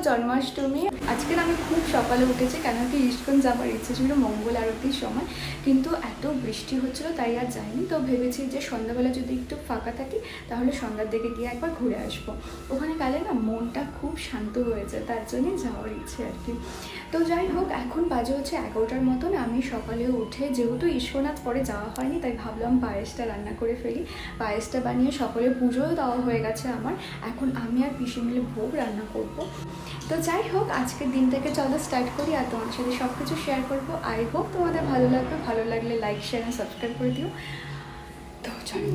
জন্মাষ্টমী। আজকে আমি খুব সকালে উঠেছি, কেন কি ইস্কন যাবার ইচ্ছে ছিল মঙ্গল আরতির সময়, কিন্তু এত বৃষ্টি হচ্ছিল তাই আর যাইনি। তো ভেবেছি যে সন্ধ্যাবেলা যদি একটু ফাঁকা থাকি তাহলে সন্ধ্যার দিকে গিয়ে একবার ঘুরে আসবো। ওখানে গেলে না মনটা খুব শান্ত হয়ে যায়, তার জন্যই যাওয়ার ইচ্ছে আর কি। তো যাই হোক, এখন বাজে হচ্ছে 11টার মতন। আমি সকালে উঠে যেহেতু ইস্কনাথ পরে যাওয়া হয়নি তাই ভাবলাম পায়েসটা রান্না করে ফেলি। পায়েসটা বানিয়ে সকলে পুজোও দেওয়া হয়ে গেছে আমার। এখন আমি আর পিসি মিলে ভোগ রান্না করব। তো যাই হোক, আজকের দিনটাকে চলো স্টার্ট করি আর তোমার সাথে সব কিছু শেয়ার করবো। আই হোপ তোমাদের ভালো লাগবে। ভালো লাগলে লাইক শেয়ার আর সাবস্ক্রাইব করে দিও। তো চলো।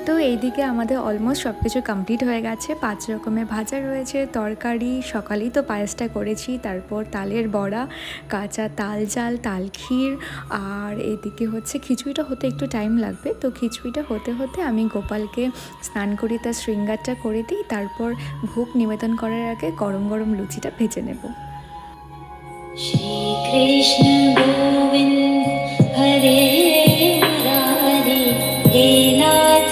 তো এইদিকে আমাদের অলমোস্ট সব কিছু কমপ্লিট হয়ে গেছে। 5 রকমের ভাজা রয়েছে, তরকারি, সকালেই তো পায়েসটা করেছি, তারপর তালের বড়া, কাঁচা তাল জাল, তাল ক্ষীর, আর এদিকে হচ্ছে খিচুড়িটা হতে একটু টাইম লাগবে। তো খিচুড়িটা হতে হতে আমি গোপালকে স্নান করি, তার শৃঙ্গারটা করে দিই, তারপর ভোগ নিবেদন করার আগে গরম গরম লুচিটা ভেজে নেব। শ্রী কৃষ্ণ গোবিন্দ হরে মুরারি হে নাথ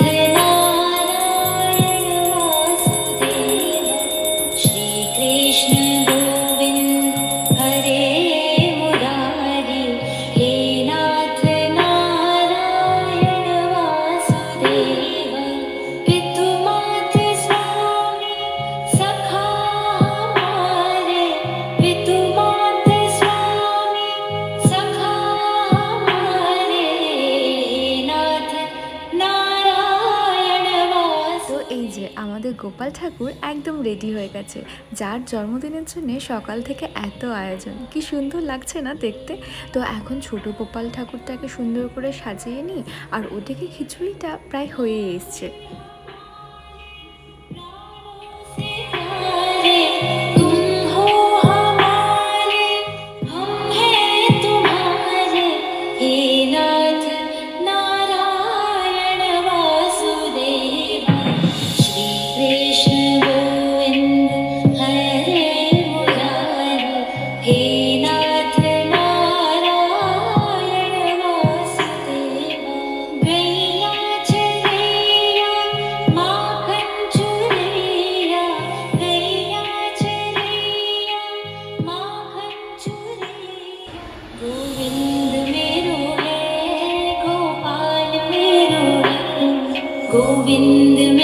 আমাদের গোপাল ঠাকুর একদম রেডি হয়ে গেছে, যার জন্মদিনের জন্য সকাল থেকে এত আয়োজন। কি সুন্দর লাগছে না দেখতে। তো এখন ছোট গোপাল ঠাকুরটাকে সুন্দর করে সাজিয়ে নিই, আর ওদিকে খিচুড়িটা প্রায় হয়ে এসছে। गोविंद